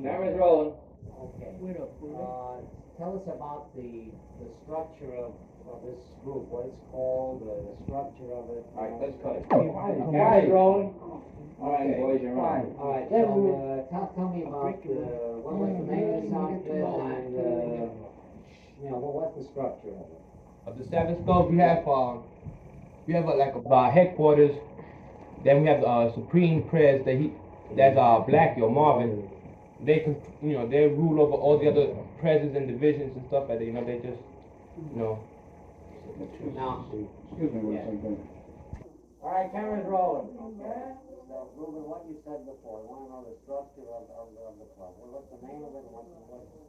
Camera's rolling. Okay. Tell us about the structure of this group. What it's called, the structure of it. All right, let's cut it. Camera's rolling. All right, boys, you're on. All right. So tell me about what was the name of this outfit and what's the structure of it? Of the Seven Skulls, we have headquarters. Then we have the Supreme Press that's Blackie or Marvin. They they rule over all the other presidents and divisions and stuff like that. They just Now, Excuse me one second. all right, camera's rolling. Okay. So, Ruben, what you said before, I want to know the structure of the club. What's the name of it and what's the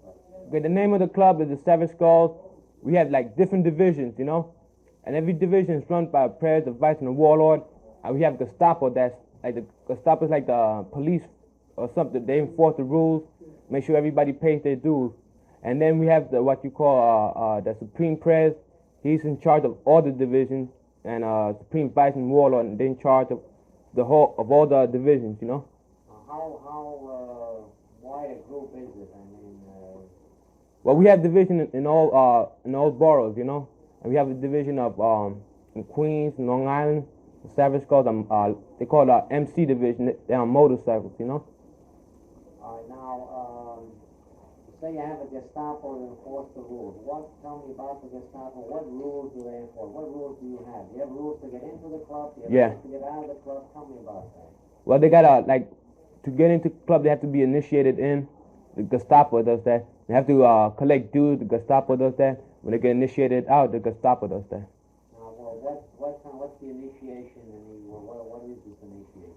structure? Okay, the name of the club is the Seven Skulls. We have like different divisions, and every division is run by a president, a vice, and a warlord. And we have Gestapo. That's like the Gestapo is like the police or something. They enforce the rules, make sure everybody pays their dues. And then we have what you call the Supreme Press. He's in charge of all the divisions, and Supreme Vice and Warlord, and they're in charge of all the divisions. How wide a group is it? I mean. Well, we have division in all boroughs, and we have a division of in Queens, Long Island. The Savage Skulls, they call it MC division. They're on motorcycles, All right, now, say you have a Gestapo to enforce the rules. Tell me about the Gestapo. What rules do they enforce? What rules do you have? Do you have rules to get into the club? Do you have rules to get out of the club? Tell me about that. Well, they gotta, to get into the club, they have to be initiated in. The Gestapo does that. They have to collect dues. The Gestapo does that. When they get initiated out, the Gestapo does that. What's the initiation? What is this initiation?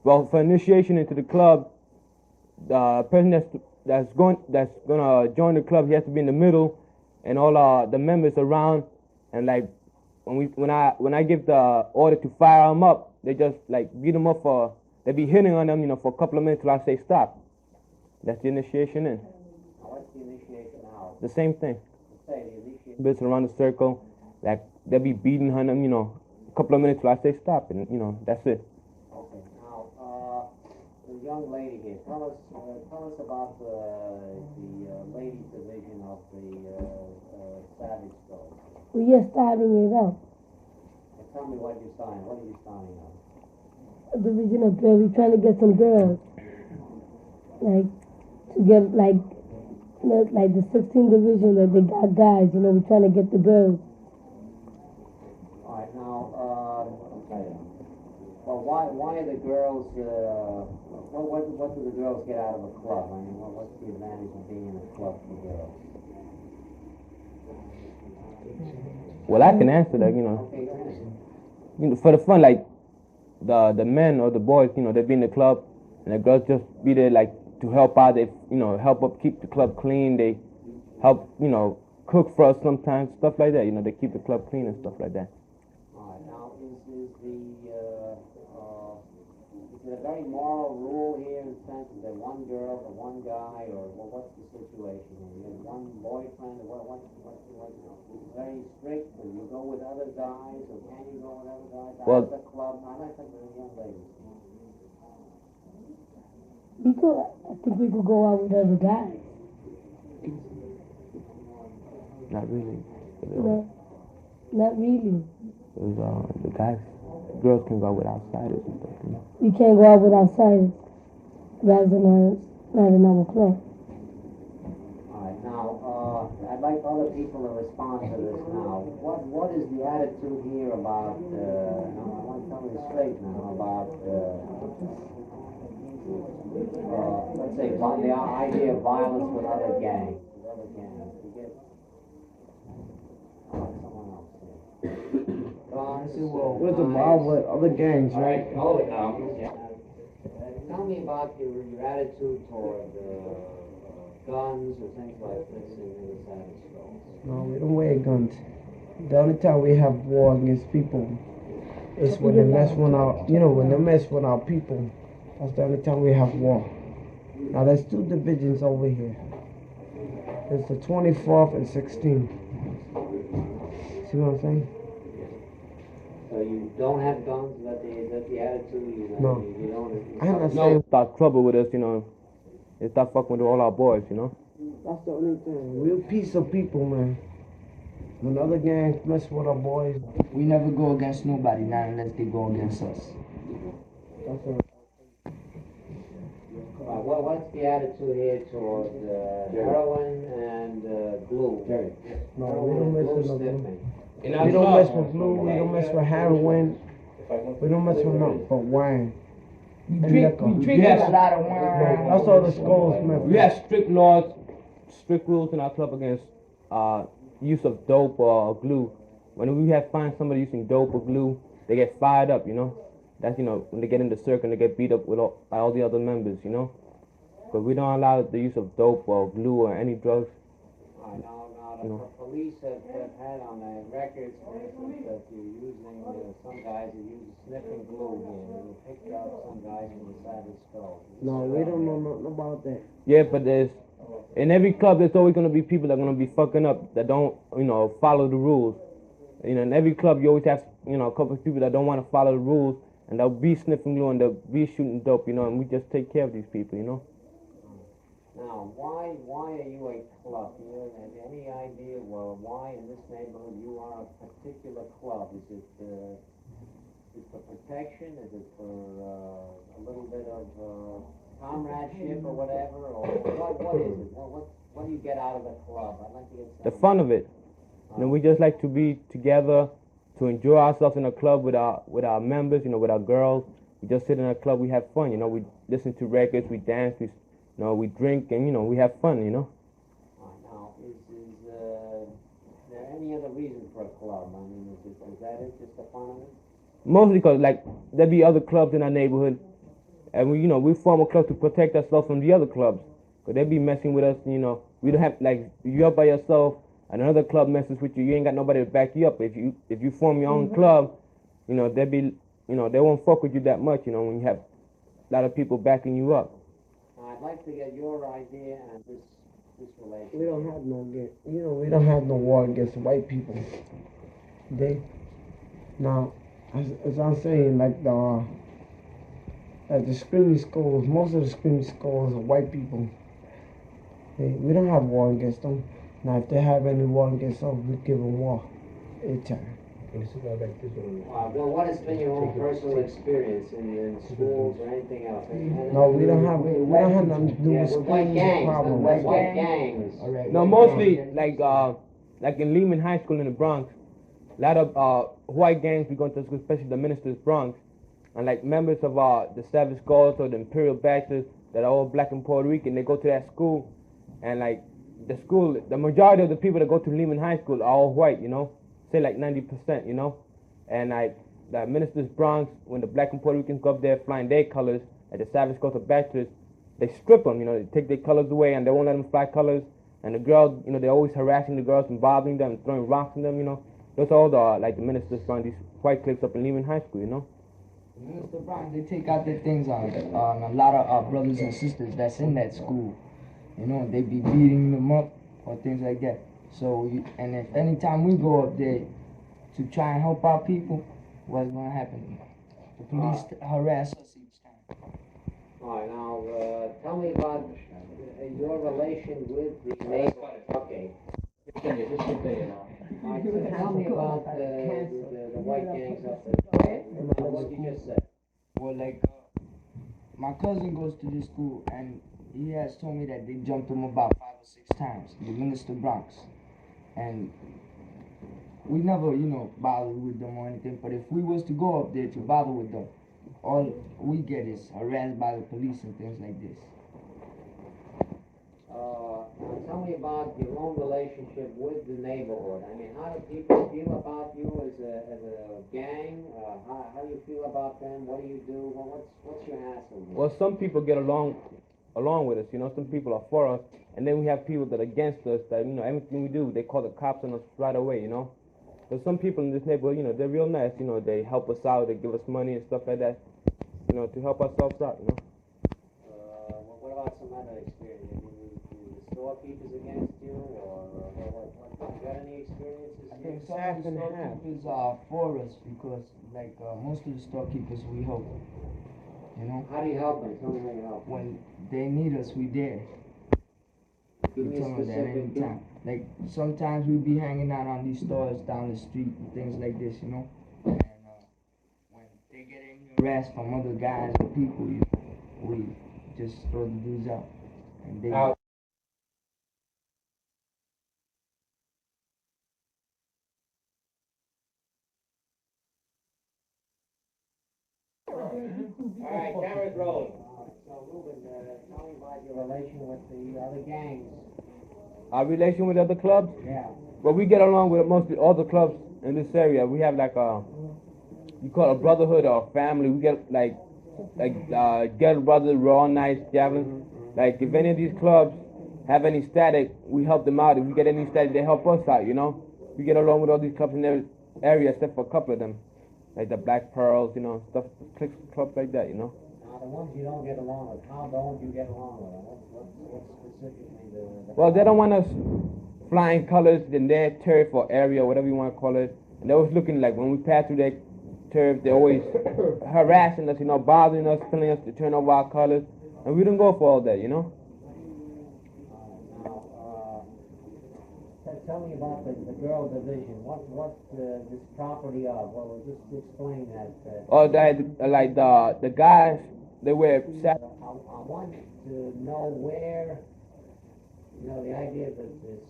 Well, for initiation into the club, the person that's gonna join the club, he has to be in the middle, and all the members around. And when I give the order to fire them up, they just beat them up they be hitting on them, for a couple of minutes till I say stop. That's the initiation in. What's the initiation out? The same thing. The initiation. Bits around the circle, they'll be beating on them, a couple of minutes till I say stop, and that's it. Okay. Now, the young lady here, tell us about the ladies division of the Savage Skulls. We are starting it up. Tell me what you're starting. What are you starting up? A division of girls. We're trying to get some girls, to get like the 16th division that they got guys. We're trying to get the girls. All right. Now, well, why are the girls? What do the girls get out of a club? I mean, what's the advantage of being in a club for girls? Well, I can answer that, Okay, go ahead. For the fun, the men or the boys, they be in the club, and the girls just be there, to help out. They, help up keep the club clean. They help, cook for us sometimes, stuff like that. They keep the club clean and stuff like that. All right. Now, is it a very moral rule here in the sense that one girl or one guy, or what's the situation? You have one boyfriend, or what's very strict? Or you go with other guys, or can you go with other guys out of the club? I like some of the young ladies. I think we could go out with other guys. Not really. No, not really. The girls can go out with outsiders and stuff. We can't go out with outsiders. Rather than not in our club. All right. Now, I'd like other people to respond to this now. What is the attitude here about? I want to tell you straight now about. Let's say the idea of violence with other gangs. Someone else here. What's about with other gangs, right? Hold it now. Tell me about your attitude toward guns or things like this in the Savage Skulls. No, we don't wear guns. The only time we have war against people is when they mess with when they mess with our people. That's the only time we have war. Now there's two divisions over here. There's the 24th and 16th. See what I'm saying? So you don't have guns? Is that the attitude? No. You don't. I'm not saying Start trouble with us, and start fucking with all our boys, you know. That's the only thing. We're peaceful people, man. When other gangs mess with our boys, We never go against nobody, not unless they go against us. that's all. What's the attitude here toward heroin and glue? No, we don't mess with no glue. sniffing. In We don't mess with glue. We don't mess with heroin. We don't mess with nothing but wine. We And drink, liquor. we drink a lot of wine. That's all the skulls, man. We have strict laws, strict rules in our club against use of dope or glue. When we have find somebody using dope or glue, they get fired up, you know. That's, you know, when they get in the circle, they get beat up with by all the other members, you know. Because we don't allow the use of dope or glue or any drugs. Now No. the police have had on their records, for instance, that you're using, some guys are using sniffing glue here. You picked up some guys from the side of the skull. No, we don't know nothing about that. Yeah, but in every club, there's always going to be people that are going to be fucking up, that don't, you know, follow the rules. You know, in every club, you always have, you know, a couple of people that don't want to follow the rules, and they'll be sniffing glue and they'll be shooting dope, you know, and we just take care of these people, you know. Now, why are you a club? Do you have any idea, well, why in this neighborhood you are a particular club? Is it for protection? Is it for a little bit of comradeship or whatever? Or what is it? What do you get out of the club? I'd like to get The fun of it. You know, we just like to be together, to enjoy ourselves in a club with our members, you know, with our girls. We just sit in a club, we have fun, you know, we listen to records, we dance, we drink, and, you know, we have fun, you know. Now, is there any other reason for a club? I mean, is that it, just the fun of it? Mostly because, like, there be other clubs in our neighborhood, and we, you know, we form a club to protect ourselves from the other clubs. Because they be messing with us, you know. We don't have, like, you're by yourself, and another club messes with you, you ain't got nobody to back you up. If you form your own club, you know, they won't fuck with you that much, you know, when you have a lot of people backing you up. I'd like to get your idea on this relationship. We don't have we don't have no war against white people. Now, as I'm saying, like the screaming skulls, most of the screaming skulls are white people. We don't have war against them. Now, if they have any war against us, we give them war anytime. Well, what has been your own personal experience in schools or anything else? No, we don't have nothing to do with schools white gangs. problem. White gangs. No, mostly, like in Lehman High School in the Bronx, a lot of white gangs be going to school, especially the Minister's Bronx, and like members of the Savage Skulls or the Imperial Bachelors that are all black and Puerto Rican, they go to that school, and like the majority of the people that go to Lehman High School are all white, you know, say like 90%, you know, and like the Minister's Bronx, when the black and Puerto Ricans go up there flying their colors at the Savage Skulls or Bachelors, they strip them, you know, they take their colors away and they won't let them fly colors, and the girls, you know, they're always harassing the girls and bothering them and throwing rocks at them, you know. Those are all the Minister's Bronx, these white cliques up in Lehman High School, you know. Mr. Brown, they take out their things on a lot of our brothers and sisters that's in that school. You know, they be beating them up or things like that. So, and if anytime we go up there to try and help our people, what's going to happen? The police harass us each time. All right, now tell me about your relation with the neighbor. Okay. All right, so tell me about the white gangs up there. What you just said. Well, like, my cousin goes to this school, and he has told me that they jumped him about 5 or 6 times, the Minister Bronx. And we never, you know, bothered with them or anything, but if we was to go up there to bother with them, all we get is harassed by the police and things like this. Now tell me about your own relationship with the neighborhood. I mean, how do people feel about you as a gang? How do you feel about them? What do you do? What's your hassle? Well, some people get along with us, you know. Some people are for us, and then we have people that are against us. That, you know, everything we do, they call the cops on us right away, you know. But some people in this neighborhood, you know, they're real nice. You know, they help us out. They give us money and stuff like that, you know, to help ourselves out, you know. What about some other experience? I mean, the storekeepers against you, or what? You got any experiences? I think some of the storekeepers are for us because, like, most of the storekeepers we help. You know, How do you help them? Tell me how you help them. when they need us, we there. Give We me a tell them that specific anytime. Like sometimes we be hanging out on these stores down the street and things like this, you know. And when they get any harassed from other guys or people, we just throw the dudes out, and they. Out. Alright, camera's rolling. So, Ruben, tell me about your relation with the other gangs. Our relation with other clubs? Yeah. Well, we get along with mostly all the clubs in this area. We have like you call it a brotherhood or a family. We get like Ghetto Brothers, Raw Nights, Javelin. Like if any of these clubs have any static, we help them out. If we get any static, they help us out. You know, we get along with all these clubs in their area, except for a couple of them, like the Black Pearls, you know, stuff, clubs like that. You know. Now, the ones you don't get along with, how don't you get along with them? What's specifically the Well, they don't want us flying colors in their turf or area, whatever you want to call it. And they're always looking like when we pass through their turf, they're always harassing us, you know, bothering us, telling us to turn over our colors. And we don't go for all that, you know. Tell me about the girl division. What this property of? Well, just explain that. Or like the guys, they wear I want to know where, you know, the idea that this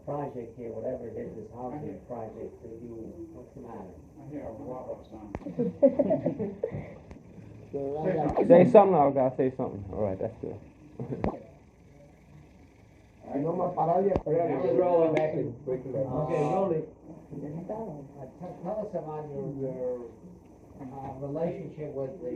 project here, whatever it is, this housing project, that you, what's the matter? say something. I gotta say something. All right, that's good. Camera's rolling back and okay, rolling. Tell us about your relationship with the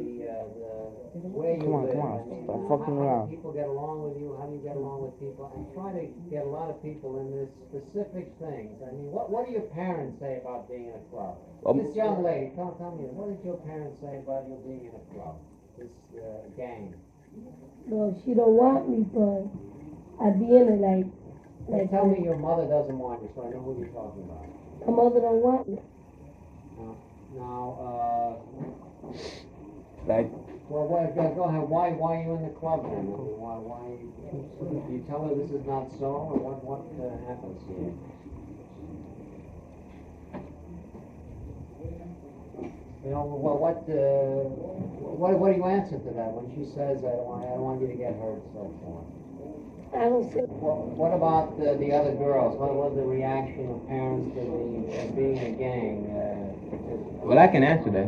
where you live. Come on, I mean, stop how fucking around. do people get along with you? How do you get along with people? I'm trying to get a lot of people in this specific things. I mean, what do your parents say about being in a club? This young lady, tell me, what did your parents say about you being in a club? This gang. Well, she don't want me, but at the end of like Tell me your mother doesn't want you, so I know who you're talking about. my mother don't want me. Now, Like, well, go ahead. Why are you in the club then? I mean, why? You tell her this is not so, or what happens here? You know, well, what do you answer to that when she says, I don't want you to get hurt, and so forth? I don't say. Well, what about the other girls? What was the reaction of parents to being a gang? well, I can answer that.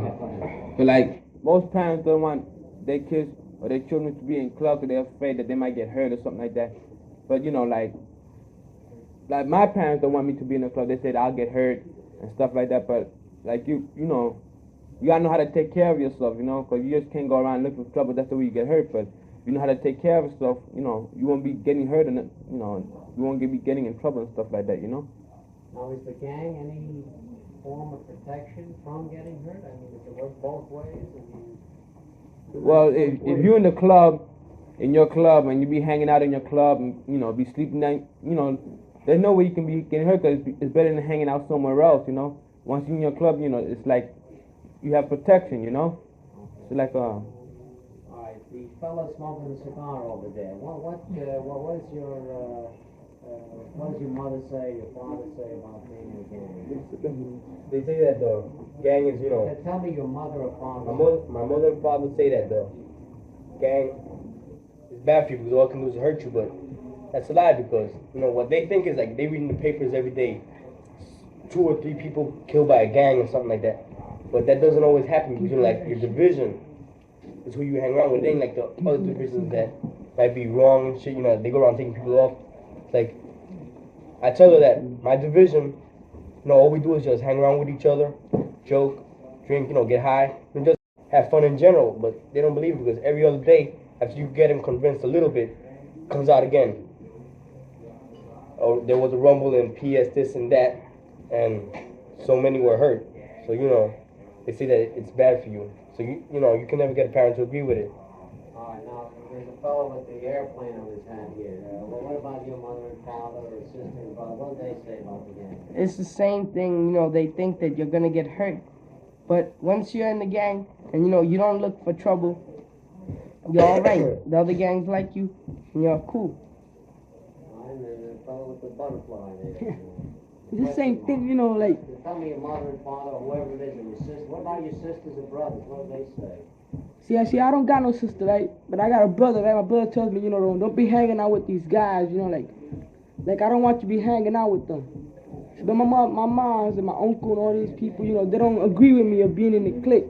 But like, most parents don't want their kids or their children to be in clubs because they're afraid that they might get hurt or something like that. But you know, like my parents don't want me to be in a club. They said I'll get hurt and stuff like that. But like you know, you gotta know how to take care of yourself, you know, because you just can't go around looking for trouble. That's the way you get hurt. But if you know how to take care of yourself, you know, you won't be getting hurt and you know, you won't be getting in trouble and stuff like that, you know. Now, is the gang any form of protection from getting hurt? I mean, does it work both ways? I mean, well, if you're in the club, in your club, and you be hanging out in your club, and you know, be sleeping down, you know, there's no way you can be getting hurt because it's better than hanging out somewhere else, you know. Once you're in your club, you know, it's like you have protection, you know. It's like all right, the fellow smoking a cigar over there. What does your mother say? Your father say about being in a gang? They say that the gang is, you know. Tell me your mother or father. My mother and father say that the gang is bad for you because all it can do is hurt you, but that's a lie because, you know, what they think is like they read in the papers every day 2 or 3 people killed by a gang or something like that. But that doesn't always happen because, you know, like your division is who you hang around with. They ain't like the other divisions that might be wrong and shit, you know, they go around taking people off. It's like, I tell her that my division, you know, all we do is just hang around with each other, joke, drink, you know, get high, and just have fun in general. But they don't believe it because every other day, after you get them convinced a little bit, it comes out again. Oh, there was a rumble in PS this and that, and so many were hurt. So, you know, they say that it's bad for you. So, you know, you can never get a parent to agree with it. All right, now, there's a fellow with the airplane on his hand here. What about your mother and father or sister and brother? What do they say about the gang? It's the same thing, you know, they think that you're gonna get hurt. But once you're in the gang and you know you don't look for trouble, You're alright. The other gangs like you. You're cool. And the fellow with the butterfly there. It's the same thing, you know, like, Tell me your mother and father, or whoever it is, and your sister. What about your sisters and brothers? What do they say? see, I don't got no sister, right? But I got a brother, right? My brother tells me, you know, don't be hanging out with these guys, you know, like I don't want you to be hanging out with them. But my moms and my uncle and all these people, you know, they don't agree with me of being in the clique.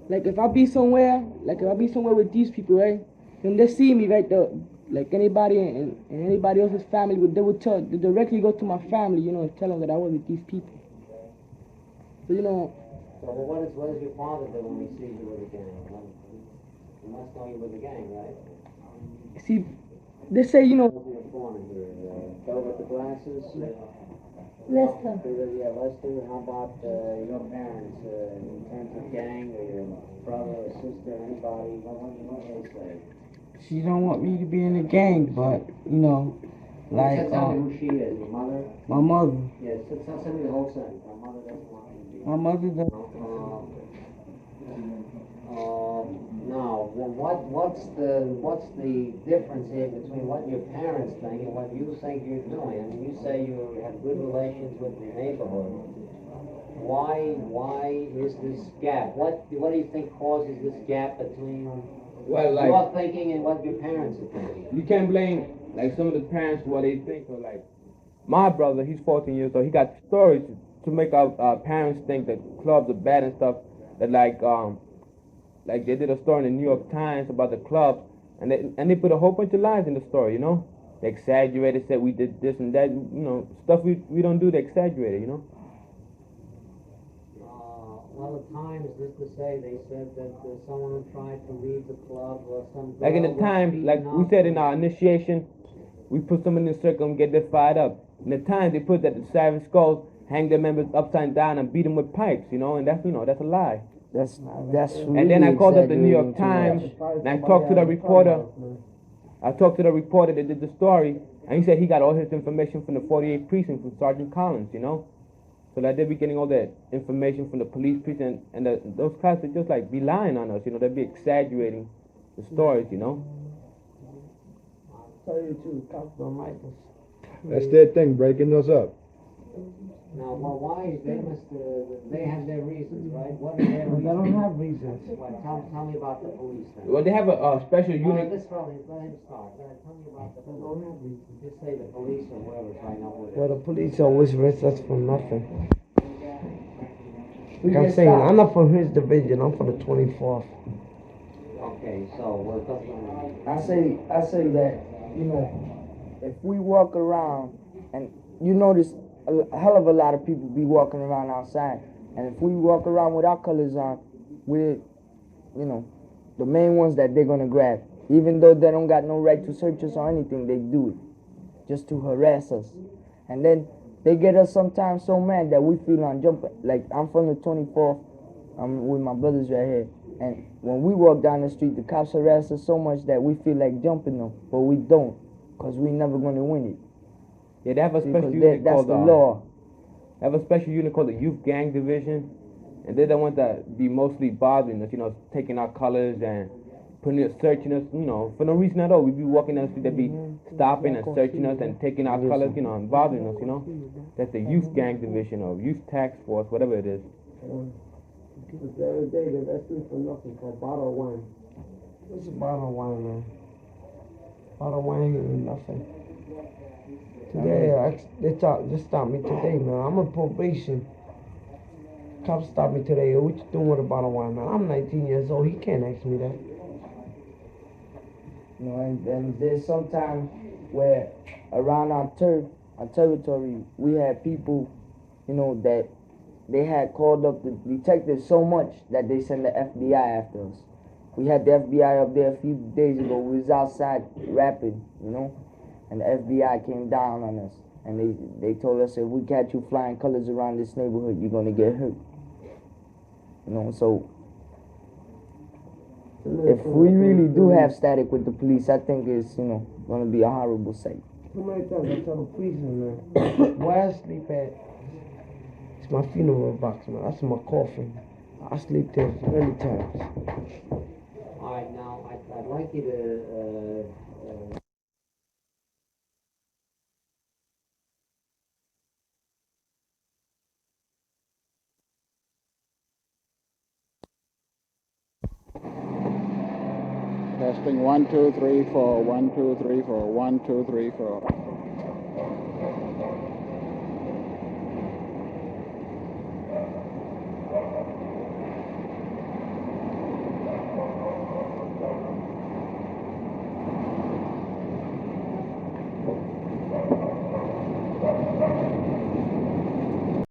Like if I be somewhere with these people, right? Then they see me right there, like anybody in anybody else's family, they would they directly go to my family, you know, and tell them that I was with these people. So you know. So what does your father do when he sees you with a gang? He must know you with a gang, right? See, they say, you know. Who's in the corner here? Fellow with the glasses? Lester. Yeah, Lester. How about your parents in terms of gang, or your brother or sister, anybody? What do they say? She don't want me to be in the gang, but you know, like Tell me who she is. Your mother? my mother. Yes. Tell me the whole sentence. My mother doesn't want me to be. My mother does. Now, what's the difference here between what your parents think and what you think you're doing? I mean, you say you have good relations with the neighborhood. Why is this gap? What do you think causes this gap between Well, like, your thinking and what your parents are thinking? you can't blame like some of the parents for what they think. Or like my brother, he's 14 years old. He got stories to make our parents think that clubs are bad and stuff. That like they did a story in the New York Times about the clubs, and they put a whole bunch of lies in the story. You know, they exaggerated, said we did this and that. You know, stuff we don't do. They exaggerated. You know. Well, at times, just to say, they said that someone who tried to leave the club or some Like in the time, like we said in our initiation, we put someone in a circle and get them fired up. In the time, they put that the Seven Skulls hang their members upside down and beat them with pipes, you know, and that's, you know, that's a lie. That's really And then I called up the New York exaggerating too Times much. and I talked to the reporter. I talked to the reporter that did the story, and he said he got all his information from the 48th precinct from Sergeant Collins, you know. So that they be getting all that information from the police precinct, and those cops would just like be lying on us, you know. They'd be exaggerating the stories, you know. Tell you the truth, cops don't like us. That's their thing, breaking us up. Now, well, why they have their reasons, right? What are their reasons? They don't have reasons. Well, tell me about the police then. Well, they have a special unit. This fellow, let him start. Tell me about the police. Just say the police or whoever, so I know what it is. Well, the police always arrest us for nothing. Like I'm saying, I'm not from his division. I'm from the 24th. Okay, so we're talking. I say that, you know, if we walk around and you notice a hell of a lot of people be walking around outside, and if we walk around with our colors on, we're, you know, the main ones that they're gonna grab. Even though they don't got no right to search us or anything, they do it just to harass us. And then they get us sometimes so mad that we feel on jumping. Like I'm from the 24th, I'm with my brothers right here, and when we walk down the street, the cops harass us so much that we feel like jumping them, but we don't, cause we never gonna win it. Yeah, they have a special Because unit that's called the law. They have a special unit called the Youth Gang Division, and they're the ones that be mostly bothering us, you know, taking our colors and putting us, searching us, you know, for no reason at all. We be walking down the street, they be stopping and searching us and taking our colors, you know, and bothering us, you know. That's the Youth Gang Division or Youth Task Force, whatever it is. The other day, they arrested me for nothing for a bottle of wine. What's a bottle of wine, man? Bottle of wine ain't nothing. Today, they just stopped me today, man. I'm on probation. Cops stopped me today. What you doing with a bottle of wine, man? I'm 19 years old. He can't ask me that. You know, and there's sometimes where around our territory, we had people, you know, that they had called up the detectives so much that they sent the FBI after us. We had the FBI up there a few days ago. We was outside rapping, you know, and the FBI came down on us. And they told us if we catch you flying colors around this neighborhood, you're gonna get hurt. You know, so if we really do have static with the police, I think it's, you know, gonna be a horrible sight. How many times I tell the police, man, where I sleep at, it's my funeral box, man. That's my coffin. I sleep there many times. All All right, now I'd like you to. Testing 1, 2, 3, 4. 1, 2, 3, 4. 1, 2, 3, 4.